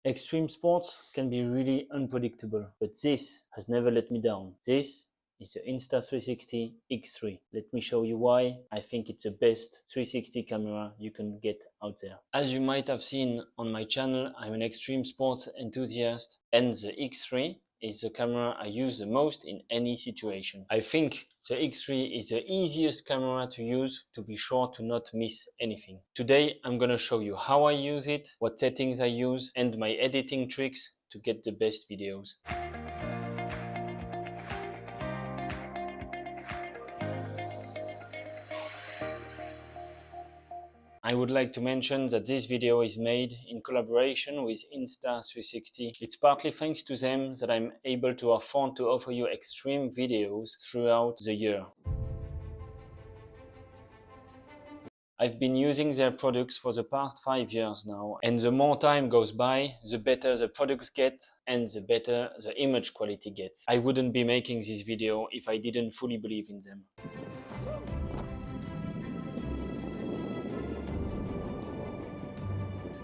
Extreme sports can be really unpredictable, but this has never let me down. This is the Insta360 X3. Let me show you why I think it's the best 360 camera you can get out there. As you might have seen on my channel, I'm an extreme sports enthusiast, and the X3 is the camera I use the most in any situation. I think the X3 is the easiest camera to use to be sure to not miss anything. Today I'm gonna show you how I use it, what settings I use, and my editing tricks to get the best videos. I would like to mention that this video is made in collaboration with Insta360. It's partly thanks to them that I'm able to afford to offer you extreme videos throughout the year. I've been using their products for the past 5 years now, and the more time goes by, the better the products get and the better the image quality gets. I wouldn't be making this video if I didn't fully believe in them.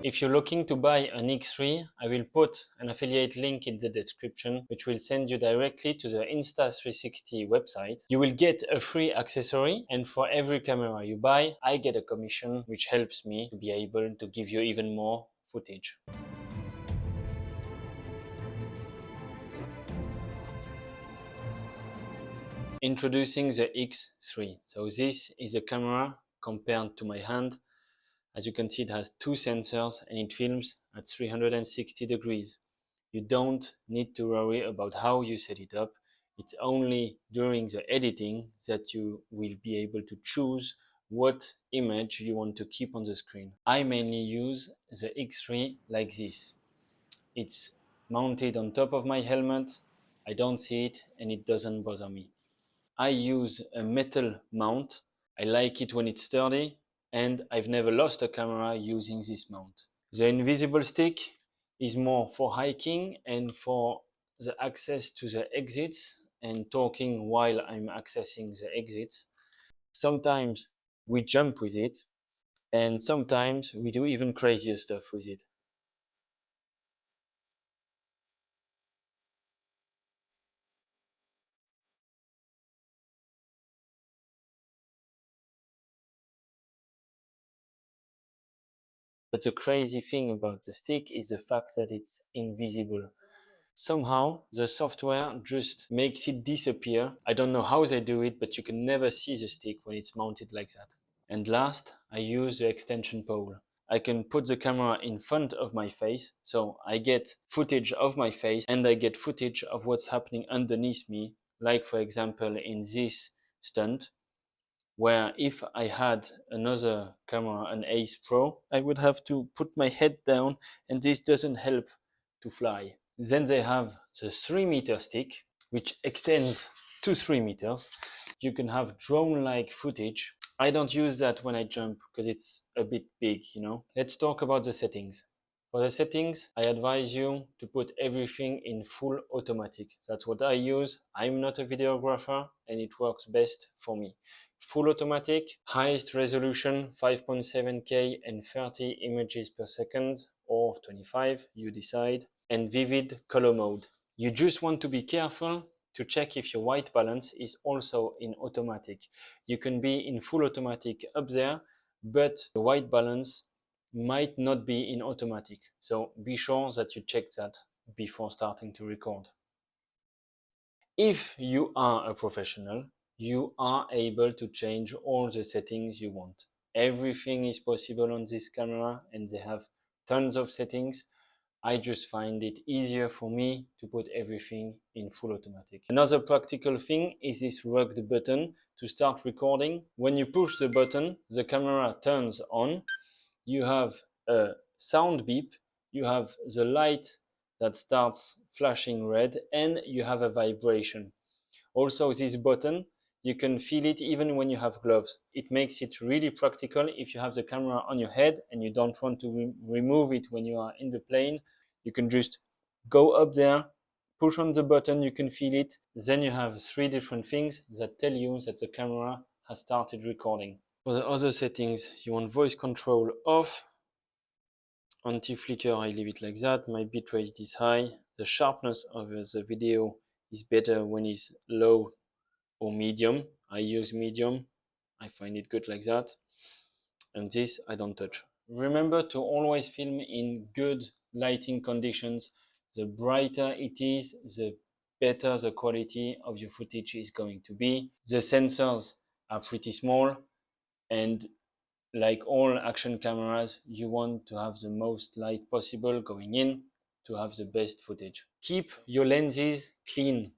If you're looking to buy an X3, I will put an affiliate link in the description, which will send you directly to the Insta360 website. You will get a free accessory, and for every camera you buy, I get a commission, which helps me to be able to give you even more footage. Introducing the X3. So this is a camera compared to my hand. As you can see, it has 2 sensors and it films at 360 degrees. You don't need to worry about how you set it up. It's only during the editing that you will be able to choose what image you want to keep on the screen. I mainly use the X3 like this. It's mounted on top of my helmet. I don't see it and it doesn't bother me. I use a metal mount. I like it when it's sturdy, and I've never lost a camera using this mount. The invisible stick is more for hiking and for the access to the exits and talking while I'm accessing the exits. Sometimes we jump with it, and sometimes we do even crazier stuff with it. But the crazy thing about the stick is the fact that it's invisible. Somehow the software just makes it disappear. I don't know how they do it, but you can never see the stick when it's mounted like that. And last, I use the extension pole. I can put the camera in front of my face, so I get footage of my face and I get footage of what's happening underneath me, like for example in this stunt, where if I had another camera, an Ace Pro, I would have to put my head down, and this doesn't help to fly. Then they have the 3-meter stick, which extends to 3 meters. You can have drone-like footage. I don't use that when I jump because it's a bit big, you know. Let's talk about the settings. For the settings, I advise you to put everything in full automatic. That's what I use. I'm not a videographer and it works best for me. Full automatic, highest resolution 5.7K and 30 images per second, or 25, you decide, and vivid color mode. You just want to be careful to check if your white balance is also in automatic. You can be in full automatic up there, but the white balance might not be in automatic. So be sure that you check that before starting to record. If you are a professional, you are able to change all the settings you want. Everything is possible on this camera and they have tons of settings. I just find it easier for me to put everything in full automatic. Another practical thing is this rugged button to start recording. When you push the button, the camera turns on. You have a sound beep, you have the light that starts flashing red, and you have a vibration. Also, this button, you can feel it even when you have gloves. It makes it really practical if you have the camera on your head and you don't want to remove it when you are in the plane. You can just go up there, push on the button, you can feel it. Then you have 3 different things that tell you that the camera has started recording. For the other settings, you want voice control off, Anti-flicker, I leave it like that. My bitrate is high. The sharpness of the video is better when it's low or medium. I use medium. I find it good like that. And this I don't touch. Remember to always film in good lighting conditions. The brighter it is, the better the quality of your footage is going to be. The sensors are pretty small, and like all action cameras, you want to have the most light possible going in to have the best footage. Keep your lenses clean.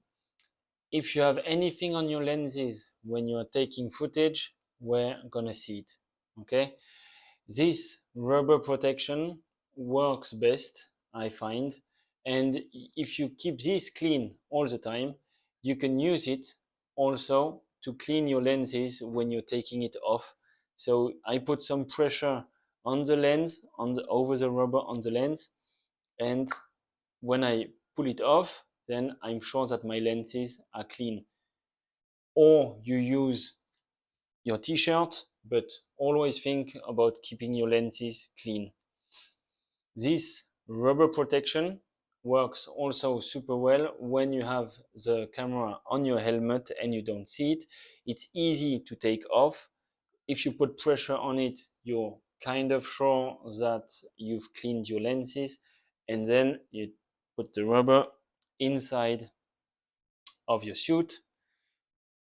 If you have anything on your lenses when you are taking footage, we're gonna see it, okay? This rubber protection works best, I find, and if you keep this clean all the time, you can use it also to clean your lenses when you're taking it off. So I put some pressure on the lens, over the rubber on the lens, and when I pull it off, then I'm sure that my lenses are clean. Or you use your t-shirt, but always think about keeping your lenses clean. This rubber protection works also super well when you have the camera on your helmet and you don't see it. It's easy to take off. If you put pressure on it, you're kind of sure that you've cleaned your lenses, and then you put the rubber inside of your suit.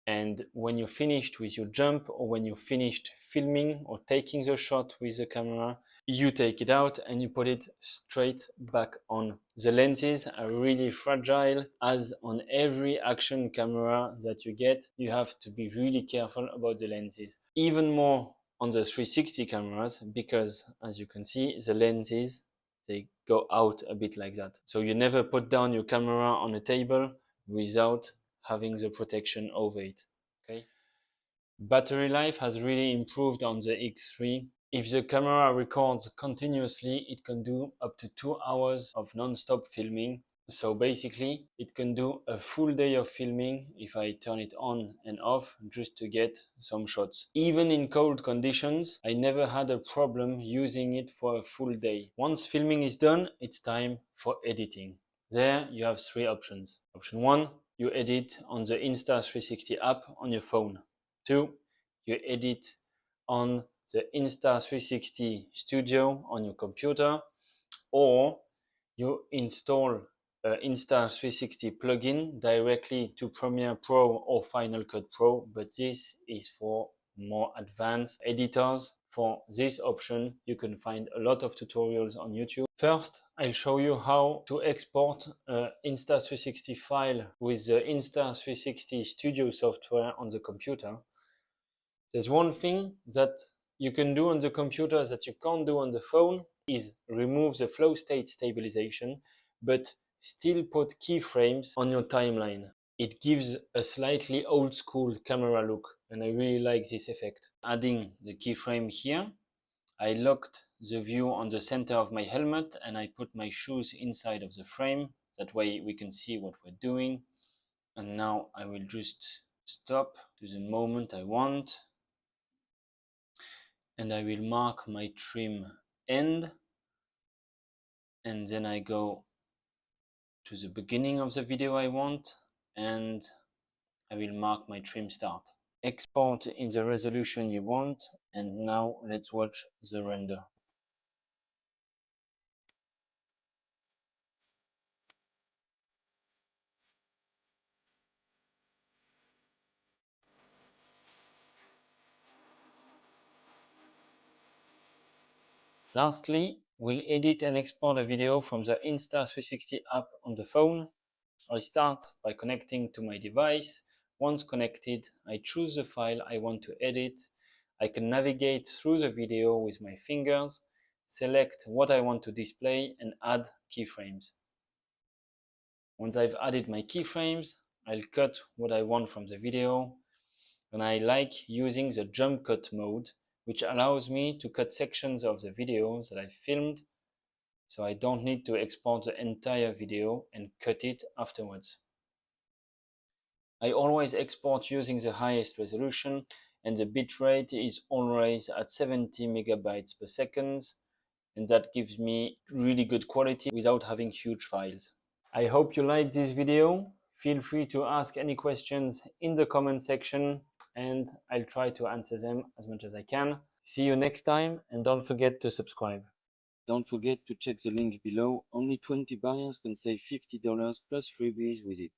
And when you're finished with your jump, or when you're finished filming or taking the shot with the camera, you take it out and you put it straight back on. The lenses are really fragile, as on every action camera that you get, you have to be really careful about the lenses. Even more on the 360 cameras, because as you can see, the lenses, they go out a bit like that. So you never put down your camera on a table without having the protection over it. Okay. Battery life has really improved on the X3. If the camera records continuously, it can do up to 2 hours of non-stop filming. So basically, it can do a full day of filming if I turn it on and off just to get some shots. Even in cold conditions, I never had a problem using it for a full day. Once filming is done, it's time for editing. There you have 3 options. Option 1, you edit on the Insta360 app on your phone. 2, you edit on the Insta360 Studio on your computer, or you install an Insta360 plugin directly to Premiere Pro or Final Cut Pro, but this is for more advanced editors. For this option, you can find a lot of tutorials on YouTube. First, I'll show you how to export an Insta360 file with the Insta360 Studio software on the computer. There's one thing that you can do on the computer that you can't do on the phone, is remove the flow state stabilization, but still put keyframes on your timeline. It gives a slightly old school camera look, and I really like this effect. Adding the keyframe here, I locked the view on the center of my helmet and I put my shoes inside of the frame. That way we can see what we're doing. And now I will just stop to the moment I want. And I will mark my trim end. And then I go to the beginning of the video I want. And I will mark my trim start. Export in the resolution you want. And now let's watch the render. Lastly, we'll edit and export a video from the Insta360 app on the phone. I start by connecting to my device. Once connected, I choose the file I want to edit. I can navigate through the video with my fingers, select what I want to display, and add keyframes. Once I've added my keyframes, I'll cut what I want from the video. And I like using the jump cut mode, which allows me to cut sections of the video that I filmed, so I don't need to export the entire video and cut it afterwards. I always export using the highest resolution, and the bitrate is always at 70 megabytes per second, and that gives me really good quality without having huge files. I hope you liked this video. Feel free to ask any questions in the comment section and I'll try to answer them as much as I can. See you next time and don't forget to subscribe. Don't forget to check the link below. Only 20 buyers can save $50 plus freebies with it.